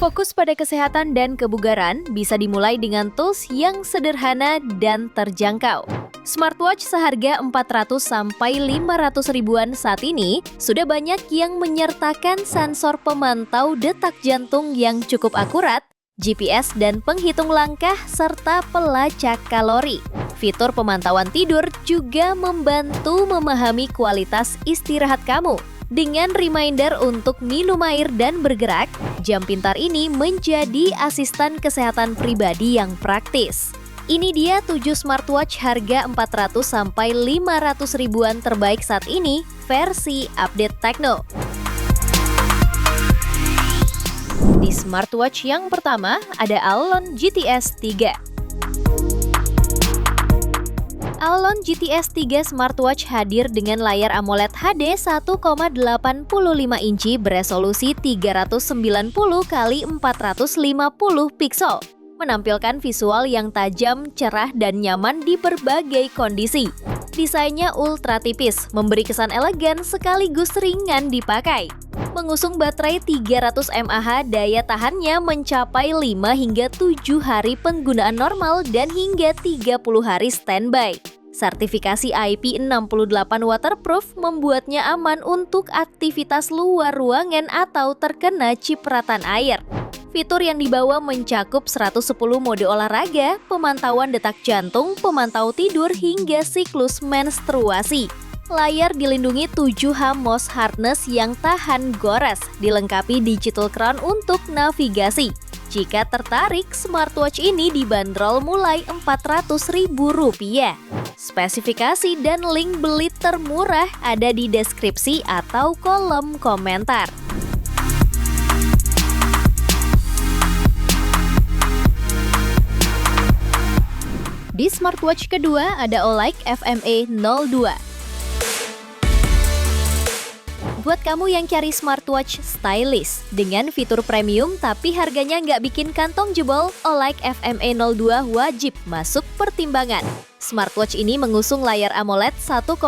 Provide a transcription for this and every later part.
Fokus pada kesehatan dan kebugaran bisa dimulai dengan tools yang sederhana dan terjangkau. Smartwatch seharga 400 sampai 500 ribuan saat ini sudah banyak yang menyertakan sensor pemantau detak jantung yang cukup akurat, GPS dan penghitung langkah serta pelacak kalori. Fitur pemantauan tidur juga membantu memahami kualitas istirahat kamu. Dengan reminder untuk minum air dan bergerak, jam pintar ini menjadi asisten kesehatan pribadi yang praktis. Ini dia 7 smartwatch harga 400 sampai 500 ribuan terbaik saat ini versi update Tecno. Di smartwatch yang pertama ada Aolon GTS 3. Aolon GTS 3 smartwatch hadir dengan layar AMOLED HD 1,85 inci beresolusi 390 x 450 pixel, menampilkan visual yang tajam, cerah, dan nyaman di berbagai kondisi. Desainnya ultra tipis, memberi kesan elegan sekaligus ringan dipakai. Mengusung baterai 300 mAh, daya tahannya mencapai 5 hingga 7 hari penggunaan normal dan hingga 30 hari standby. Sertifikasi IP68 waterproof membuatnya aman untuk aktivitas luar ruangan atau terkena cipratan air. Fitur yang dibawa mencakup 110 mode olahraga, pemantauan detak jantung, pemantau tidur, hingga siklus menstruasi. Layar dilindungi 7H MOS harness yang tahan gores, dilengkapi digital crown untuk navigasi. Jika tertarik, smartwatch ini dibanderol mulai Rp400.000. Spesifikasi dan link beli termurah ada di deskripsi atau kolom komentar. Di smartwatch kedua ada Olight FMA 02. Buat kamu yang cari smartwatch stylish dengan fitur premium tapi harganya nggak bikin kantong jebol, Olight FMA 02 wajib masuk pertimbangan. Smartwatch ini mengusung layar AMOLED 1,43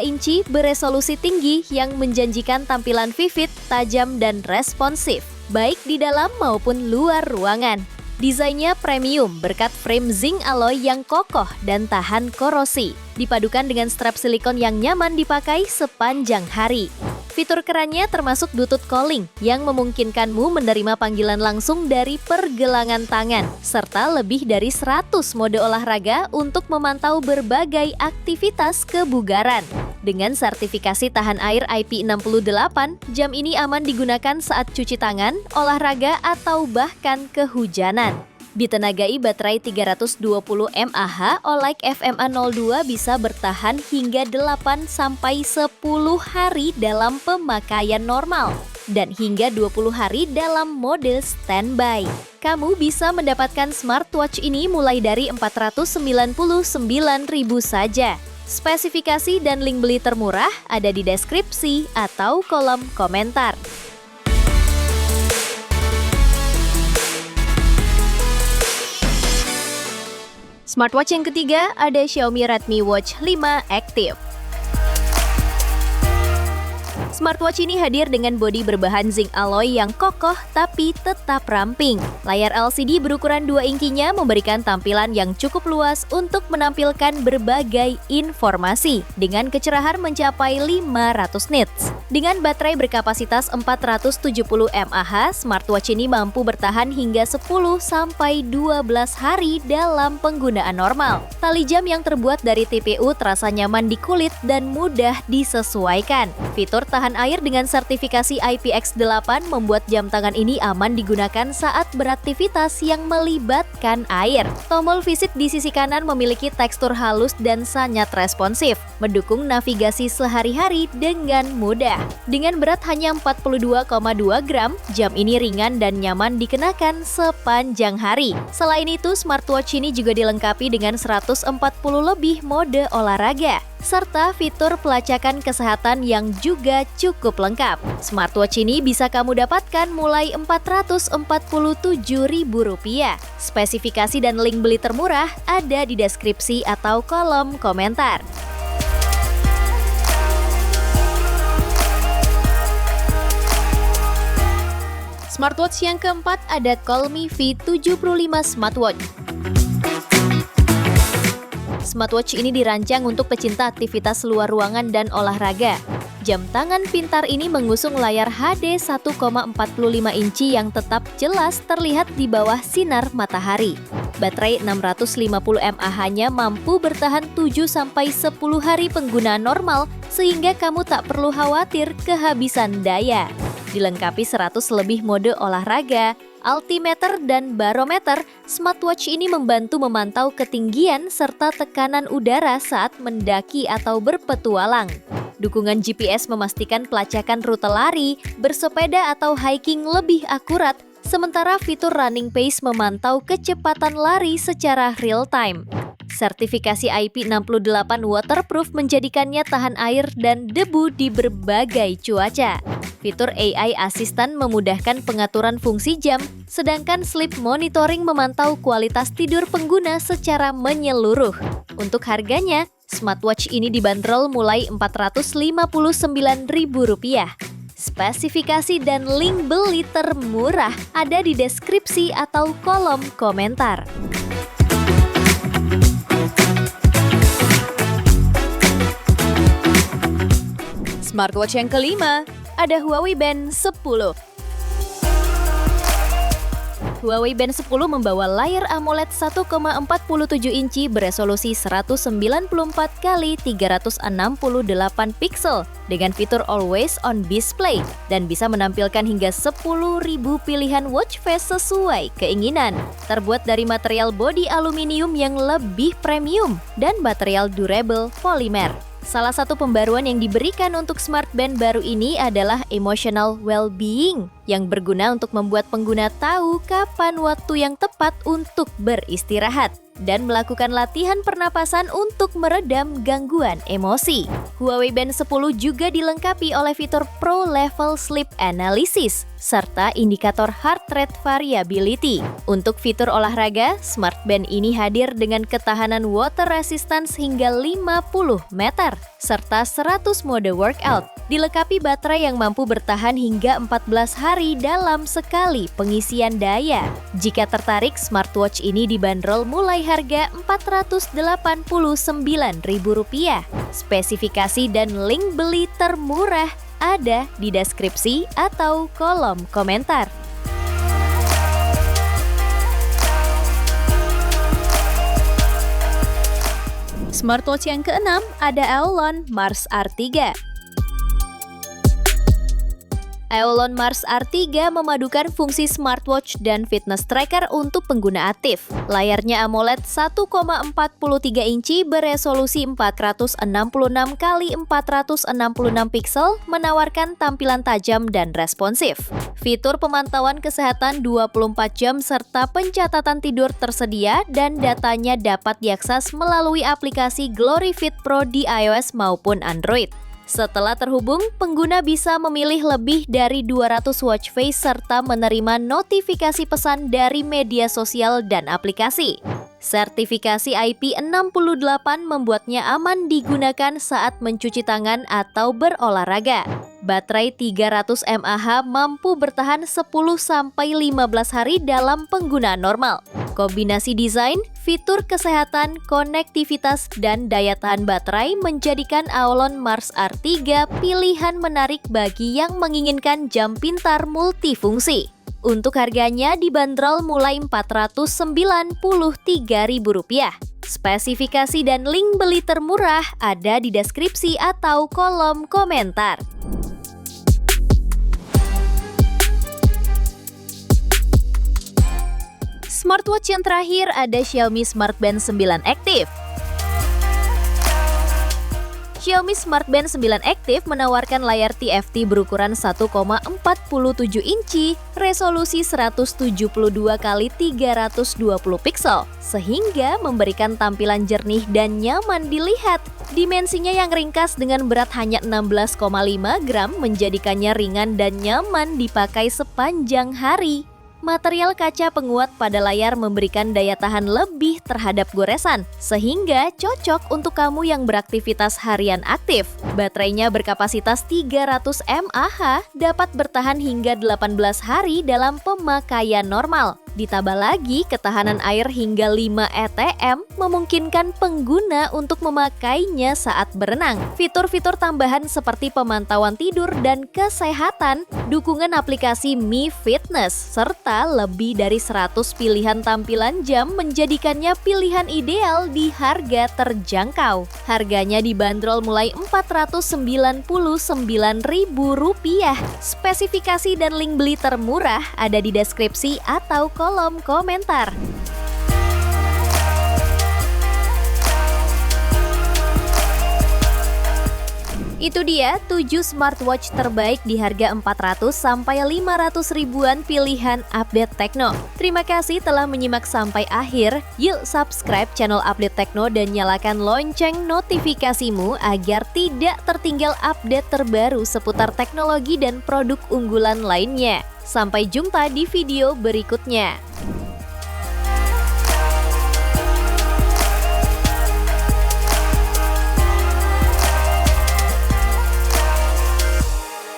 inci beresolusi tinggi yang menjanjikan tampilan vivid, tajam, dan responsif, baik di dalam maupun luar ruangan. Desainnya premium berkat frame zinc alloy yang kokoh dan tahan korosi, dipadukan dengan strap silikon yang nyaman dipakai sepanjang hari. Fitur kerannya termasuk Bluetooth calling yang memungkinkanmu menerima panggilan langsung dari pergelangan tangan, serta lebih dari 100 mode olahraga untuk memantau berbagai aktivitas kebugaran. Dengan sertifikasi tahan air IP68, jam ini aman digunakan saat cuci tangan, olahraga, atau bahkan kehujanan. Ditenagai baterai 320 mAh, Olight FMA 02 bisa bertahan hingga 8-10 hari dalam pemakaian normal dan hingga 20 hari dalam mode standby. Kamu bisa mendapatkan smartwatch ini mulai dari Rp499.000 saja. Spesifikasi dan link beli termurah ada di deskripsi atau kolom komentar. Smartwatch yang ketiga ada Xiaomi Redmi Watch 5 Active. Smartwatch ini hadir dengan bodi berbahan zinc alloy yang kokoh tapi tetap ramping. Layar LCD berukuran 2 inchinya memberikan tampilan yang cukup luas untuk menampilkan berbagai informasi dengan kecerahan mencapai 500 nits. Dengan baterai berkapasitas 470 mAh, smartwatch ini mampu bertahan hingga 10-12 hari dalam penggunaan normal. Tali jam yang terbuat dari TPU terasa nyaman di kulit dan mudah disesuaikan. Fitur tahan air dengan sertifikasi IPX8 membuat jam tangan ini aman digunakan saat beraktivitas yang melibatkan air. Tombol visit di sisi kanan memiliki tekstur halus dan sangat responsif, mendukung navigasi sehari-hari dengan mudah. Dengan berat hanya 42,2 gram, jam ini ringan dan nyaman dikenakan sepanjang hari. Selain itu, smartwatch ini juga dilengkapi dengan 140 lebih mode olahraga, serta fitur pelacakan kesehatan yang juga cukup lengkap. Smartwatch ini bisa kamu dapatkan mulai Rp447.000. Spesifikasi dan link beli termurah ada di deskripsi atau kolom komentar. Smartwatch yang keempat ada Colmi V75 Smartwatch. Smartwatch ini dirancang untuk pecinta aktivitas luar ruangan dan olahraga. Jam tangan pintar ini mengusung layar HD 1,45 inci yang tetap jelas terlihat di bawah sinar matahari. Baterai 650 mAh-nya mampu bertahan 7-10 hari penggunaan normal sehingga kamu tak perlu khawatir kehabisan daya. Dilengkapi 100 lebih mode olahraga, altimeter dan barometer, smartwatch ini membantu memantau ketinggian serta tekanan udara saat mendaki atau berpetualang. Dukungan GPS memastikan pelacakan rute lari, bersepeda atau hiking lebih akurat, sementara fitur running pace memantau kecepatan lari secara real-time. Sertifikasi IP68 waterproof menjadikannya tahan air dan debu di berbagai cuaca. Fitur AI Assistant memudahkan pengaturan fungsi jam, sedangkan sleep monitoring memantau kualitas tidur pengguna secara menyeluruh. Untuk harganya, smartwatch ini dibanderol mulai Rp459.000. Spesifikasi dan link beli termurah ada di deskripsi atau kolom komentar. Smartwatch yang kelima, ada Huawei Band 10. Huawei Band 10 membawa layar AMOLED 1,47 inci beresolusi 1094x368 pixel dengan fitur Always On Display dan bisa menampilkan hingga 10.000 pilihan watch face sesuai keinginan. Terbuat dari material bodi aluminium yang lebih premium dan material durable polimer. Salah satu pembaruan yang diberikan untuk Smart Band baru ini adalah Emotional Well-being yang berguna untuk membuat pengguna tahu kapan waktu yang tepat untuk beristirahat dan melakukan latihan pernapasan untuk meredam gangguan emosi. Huawei Band 10 juga dilengkapi oleh fitur Pro Level Sleep Analysis serta indikator heart rate variability. Untuk fitur olahraga, Smart Band ini hadir dengan ketahanan water resistance hingga 50 meter serta 100 mode workout. Dilengkapi baterai yang mampu bertahan hingga 14 hari dalam sekali pengisian daya. Jika tertarik, smartwatch ini dibanderol mulai harga Rp489.000. Spesifikasi dan link beli termurah ada di deskripsi atau kolom komentar. Smartwatch yang keenam ada Aeolon Mars R3. Aeolon Mars R3 memadukan fungsi smartwatch dan fitness tracker untuk pengguna aktif. Layarnya AMOLED 1,43 inci beresolusi 466x466 pixel menawarkan tampilan tajam dan responsif. Fitur pemantauan kesehatan 24 jam serta pencatatan tidur tersedia dan datanya dapat diakses melalui aplikasi Glory Fit Pro di iOS maupun Android. Setelah terhubung, pengguna bisa memilih lebih dari 200 watch face serta menerima notifikasi pesan dari media sosial dan aplikasi. Sertifikasi IP68 membuatnya aman digunakan saat mencuci tangan atau berolahraga. Baterai 300 mAh mampu bertahan 10-15 hari dalam penggunaan normal. Kombinasi desain, fitur kesehatan, konektivitas, dan daya tahan baterai menjadikan Aeolon Mars R3 pilihan menarik bagi yang menginginkan jam pintar multifungsi. Untuk harganya dibanderol mulai Rp493.000. Spesifikasi dan link beli termurah ada di deskripsi atau kolom komentar. Smartwatch yang terakhir ada Xiaomi Smart Band 9 Active. Xiaomi Smart Band 9 Active menawarkan layar TFT berukuran 1,47 inci, resolusi 172x320 pixel, sehingga memberikan tampilan jernih dan nyaman dilihat. Dimensinya yang ringkas dengan berat hanya 16,5 gram menjadikannya ringan dan nyaman dipakai sepanjang hari. Material kaca penguat pada layar memberikan daya tahan lebih terhadap goresan, sehingga cocok untuk kamu yang beraktivitas harian aktif. Baterainya berkapasitas 300 mAh, dapat bertahan hingga 18 hari dalam pemakaian normal. Ditambah lagi, ketahanan air hingga 5 ETM memungkinkan pengguna untuk memakainya saat berenang. Fitur-fitur tambahan seperti pemantauan tidur dan kesehatan, dukungan aplikasi Mi Fitness, serta lebih dari 100 pilihan tampilan jam menjadikannya pilihan ideal di harga terjangkau. Harganya dibanderol mulai Rp499.000. Spesifikasi dan link beli termurah ada di deskripsi atau kolom komentar. Itu dia 7 smartwatch terbaik di harga 400 sampai 500 ribuan pilihan update Tekno. Terima kasih telah menyimak sampai akhir. Yuk subscribe channel Update Tekno dan nyalakan lonceng notifikasimu agar tidak tertinggal update terbaru seputar teknologi dan produk unggulan lainnya. Sampai jumpa di video berikutnya.